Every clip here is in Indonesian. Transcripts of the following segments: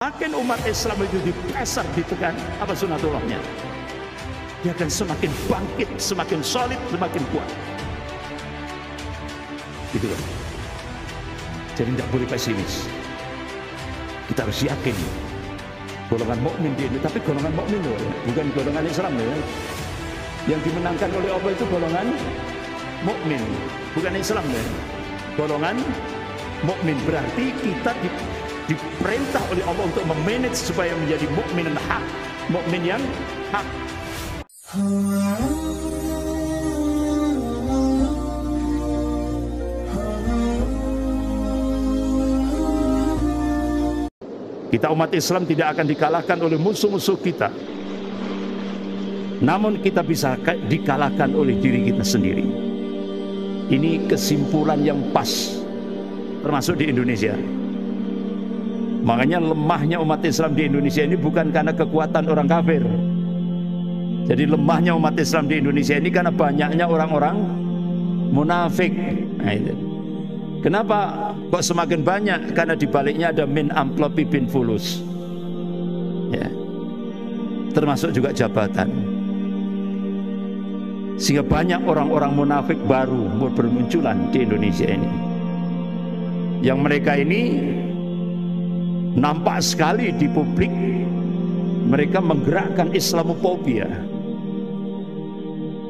Makin umat Islam itu dipasar, ditekan, apa sunatullahnya? Dia akan semakin bangkit, semakin solid, semakin kuat. Gitu kan? Jadi tidak boleh pesimis. Kita harus yakin. Golongan mukmin di ini, tapi golongan mukmin loh, ya. Bukan golongan Islam loh, ya. Yang dimenangkan oleh Allah itu golongan mukmin, bukan Islam loh, ya. Golongan mukmin berarti kita diperintah oleh Allah untuk memanage supaya menjadi mukmin yang hak, mukmin yang hak. Kita umat Islam tidak akan dikalahkan oleh musuh-musuh kita. Namun kita bisa dikalahkan oleh diri kita sendiri. Ini kesimpulan yang pas, termasuk di Indonesia. Makanya lemahnya umat Islam di Indonesia ini bukan karena kekuatan orang kafir. Jadi lemahnya umat Islam di Indonesia ini karena banyaknya orang-orang munafik. Nah, itu. Kenapa kok semakin banyak? Karena dibaliknya ada min amplopi bin fulus, ya, termasuk juga jabatan. Sehingga banyak orang-orang munafik baru bermunculan di Indonesia ini. Yang mereka ini nampak sekali di publik, mereka menggerakkan Islamophobia.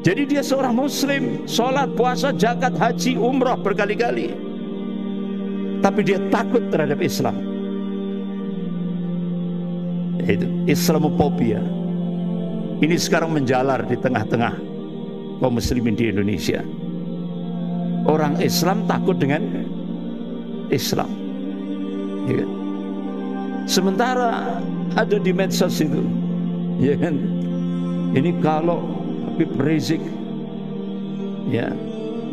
Jadi dia seorang muslim, sholat, puasa, zakat, haji, umrah berkali-kali, tapi dia takut terhadap Islam. Itu Islamophobia. Ini sekarang menjalar di tengah-tengah kaum muslimin di Indonesia. Orang Islam takut dengan Islam, ya kan? Sementara ada di medsos itu, ya kan? Ini kalau Habib Rizik, ya,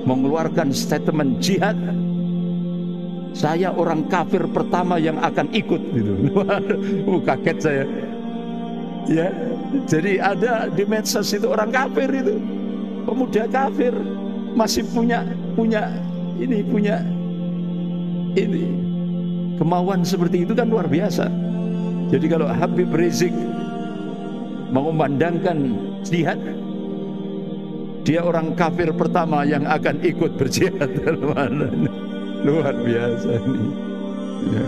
mengeluarkan statement jihad, saya orang kafir pertama yang akan ikut, gitu. Kaget saya. Ya, jadi ada di medsos itu orang kafir itu, pemuda kafir masih punya kemauan seperti itu, kan luar biasa. Jadi kalau Habib Rizik mengumandangkan jihad, dia orang kafir pertama yang akan ikut berjihad. Luar biasa ini, ya.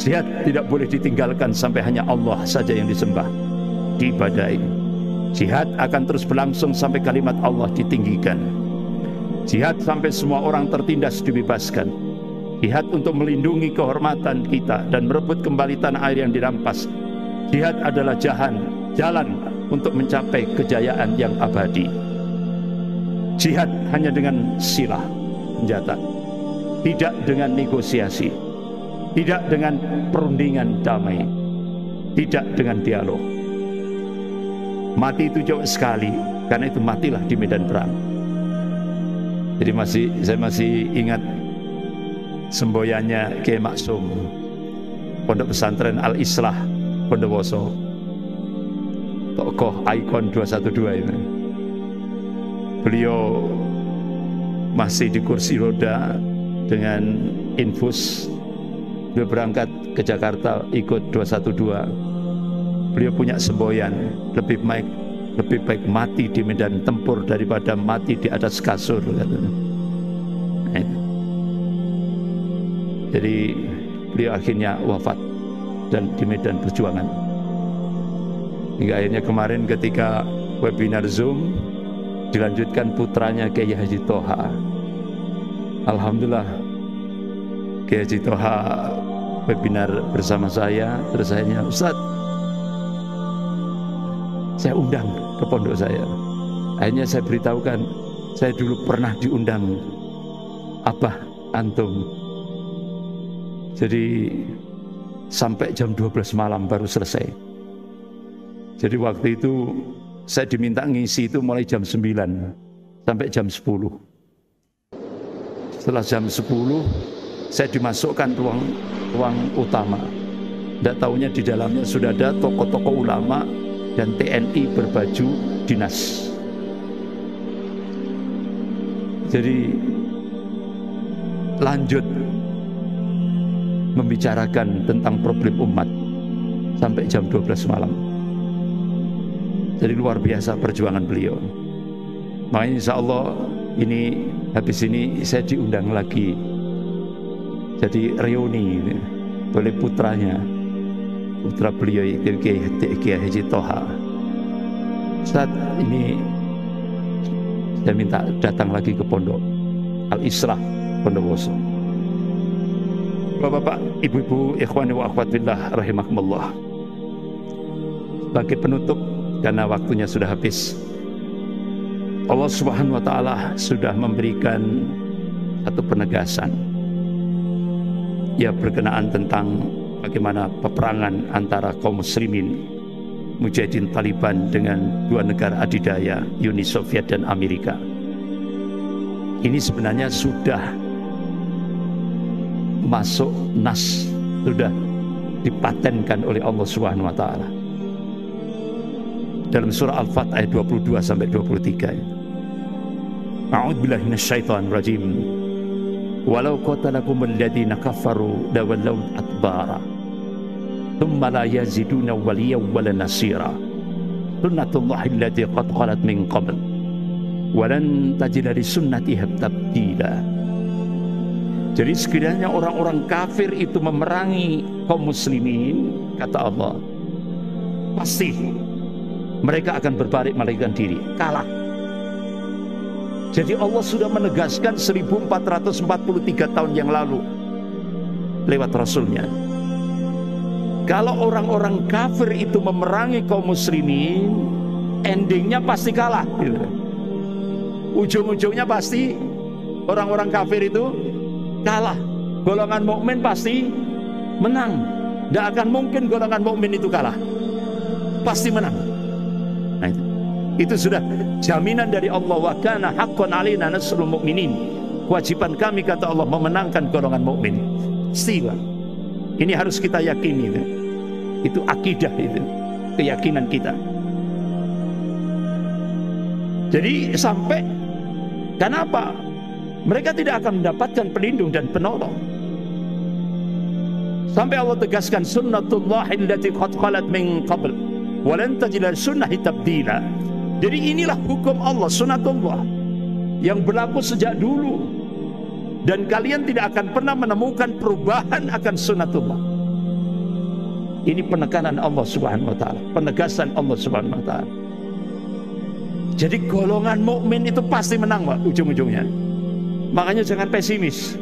Jihad tidak boleh ditinggalkan sampai hanya Allah saja yang disembah, diibadahi. Jihad akan terus berlangsung sampai kalimat Allah ditinggikan. Jihad sampai semua orang tertindas dibebaskan. Jihad untuk melindungi kehormatan kita dan merebut kembali tanah air yang dirampas. Jihad adalah jalan untuk mencapai kejayaan yang abadi. Jihad hanya dengan silah, senjata, tidak dengan negosiasi, tidak dengan perundingan damai, tidak dengan dialog. Mati itu jauh sekali, karena itu matilah di medan perang. Jadi saya masih ingat semboyannya Kiai Maksum, Pondok Pesantren Al-Islah Bondowoso, tokoh ikon 212 ini. Beliau masih di kursi roda dengan infus. Beliau berangkat ke Jakarta ikut 212. Beliau punya semboyan, lebih baik mati di medan tempur daripada mati di atas kasur, katanya. Jadi beliau akhirnya wafat dan di medan perjuangan. Hingga akhirnya kemarin ketika webinar Zoom dilanjutkan putranya Kiai Haji Toha. Alhamdulillah, Kiai Haji Toha webinar bersama saya. Terus saya, Ustaz, saya undang ke pondok saya. Akhirnya saya beritahukan, saya dulu pernah diundang Abah Antum. Jadi sampai jam 12 malam baru selesai. Jadi waktu itu saya diminta ngisi itu mulai jam 9 sampai jam 10. Setelah jam 10 saya dimasukkan ruang utama. Tidak tahunya di dalamnya sudah ada tokoh-tokoh ulama dan TNI berbaju dinas. Jadi lanjut membicarakan tentang problem umat sampai jam 12 malam. Jadi luar biasa perjuangan beliau. Makanya insya Allah ini habis ini saya diundang lagi jadi reuni oleh putranya, putra beliau Kiai Haji Toha. Saat ini saya minta datang lagi ke Pondok Al-Islah Bondowoso. Bapak-bapak, ibu-ibu, ikhwani wa akhwat fillah rahimakumullah. Sebagai penutup, karena waktunya sudah habis, Allah Subhanahu wa taala sudah memberikan satu penegasan ya berkenaan tentang bagaimana peperangan antara kaum muslimin Mujahidin Taliban dengan dua negara adidaya Uni Soviet dan Amerika. Ini sebenarnya sudah masuk nas, sudah dipatenkan oleh Allah Subhanahu wa taala. Dalam surah Al-Fat ayat 22 sampai 23. A'udzubillahi minasyaitonir rajim. Walau qatalakum alladziina kafaru lawallaw adbara. Thumma la yaziduna waliyyan wala nasira. Sunnatullahi allati qad khalat min qabl. Walan tajida li sunnatiha tabdila. Jadi sekiranya orang-orang kafir itu memerangi kaum muslimin, kata Allah, pasti mereka akan berbalik melarikan diri, kalah. Jadi Allah sudah menegaskan 1443 tahun yang lalu lewat Rasulnya. Kalau orang-orang kafir itu memerangi kaum muslimin, endingnya pasti kalah. Ujung-ujungnya pasti orang-orang kafir itu kalah. Golongan mukmin pasti menang. Tidak akan mungkin golongan mukmin itu kalah. Pasti menang. Nah, itu sudah jaminan dari Allah. Wa kana haqqan 'alaina nasrul mu'minin. Kewajiban kami, kata Allah, memenangkan golongan mukmin. Siwa. Ini harus kita yakini. Itu akidah, itu keyakinan kita. Jadi sampai kenapa mereka tidak akan mendapatkan pelindung dan penolong? Sampai Allah tegaskan sunnatullahi allati qad khalat min qabl walan tajida sunnahi tabdila. Jadi inilah hukum Allah, sunnatullah yang berlaku sejak dulu, dan kalian tidak akan pernah menemukan perubahan akan sunnatullah. Ini penekanan Allah Subhanahu wa taala, penegasan Allah Subhanahu wa taala. Jadi golongan mukmin itu pasti menang, Pak, ujung-ujungnya. Makanya jangan pesimis.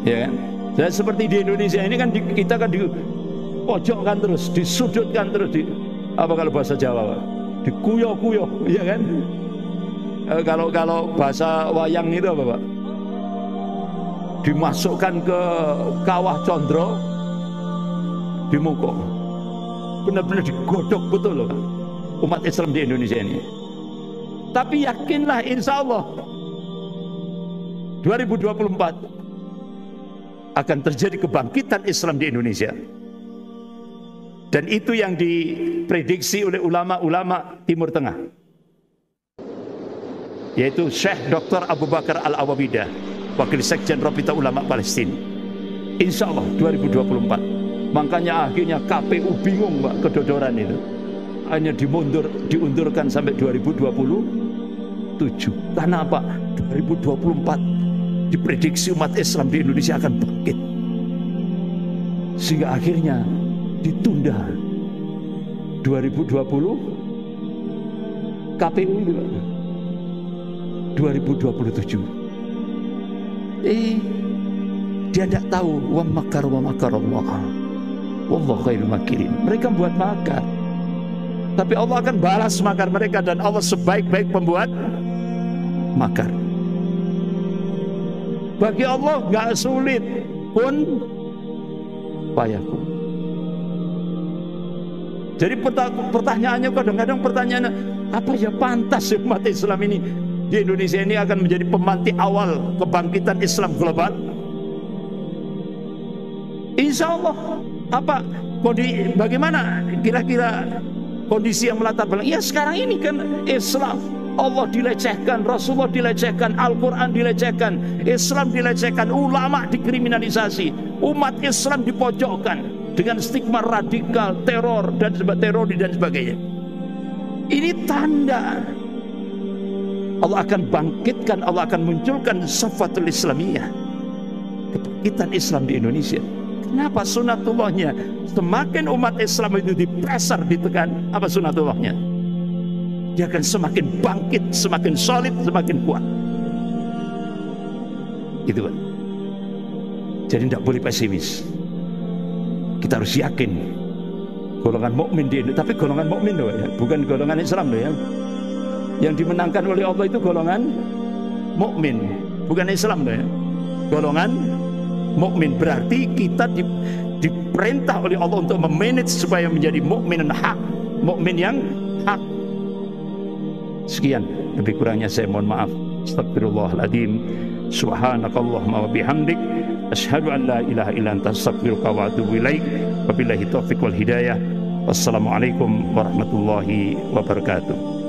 Ya kan? Dan seperti di Indonesia ini kan kita kan dipojokkan terus, disudutkan terus, apa kalau bahasa Jawa, Pak? Dikuyo-kuyo, ya kan? Kalau bahasa wayang itu apa, Pak? Dimasukkan ke kawah condro, dimukul. Benar-benar digodok betul loh, Pak, umat Islam di Indonesia ini. Tapi yakinlah, insya Allah 2024 akan terjadi kebangkitan Islam di Indonesia. Dan itu yang diprediksi oleh ulama-ulama Timur Tengah, yaitu Syekh Dr. Abu Bakar Al-Awabidah, Wakil Sekjen Rabita Ulama Palestina. Insya Allah 2024. Makanya akhirnya KPU bingung, Pak, kedodoran itu. Hanya diundurkan sampai 2027. Karena apa? 2024 diprediksi umat Islam di Indonesia akan bangkit, sehingga akhirnya ditunda 2020 KPU 2027. Dia tidak tahu wa makarallah wallahu khairul makirin. Mereka buat makar, tapi Allah akan balas makar mereka, dan Allah sebaik-baik pembuat makar. Bagi Allah gak sulit pun payahku. Jadi pertanyaannya, kadang-kadang pertanyaannya, apa ya pantas umat Islam ini di Indonesia ini akan menjadi pemantik awal kebangkitan Islam global? Insya Allah. Apa bagaimana kira-kira kondisi yang melatar belakang? Ya sekarang ini kan Islam Allah dilecehkan, Rasulullah dilecehkan, Al-Quran dilecehkan, Islam dilecehkan, ulama dikriminalisasi, umat Islam dipojokkan dengan stigma radikal, teror dan sebagainya. Ini tanda Allah akan bangkitkan, Allah akan munculkan Safatul Islamiyah, kebangkitan Islam di Indonesia. Kenapa sunatullahnya? Semakin umat Islam itu dipressure, ditekan, apa sunatullahnya? Dia akan semakin bangkit, semakin solid, semakin kuat. Gitu kan. Jadi tidak boleh pesimis. Kita harus yakin. Golongan mukmin di Indonesia, tapi golongan mukmin loh ya, bukan golongan Islam loh ya. Yang dimenangkan oleh Allah itu golongan mukmin, bukan Islam loh ya. Golongan mukmin berarti kita diperintah oleh Allah untuk memanage supaya menjadi mukmin yang hak, mukmin yang hak. Sekian, lebih kurangnya saya mohon maaf. Astagfirullahaladzim. Subhanakallahumma wa bihamdik, asyhadu an la ilaha illa anta, astaghfiruka wa atubu ilaik. Wabillahi taufiq wal hidayah. Wassalamualaikum warahmatullahi wabarakatuh.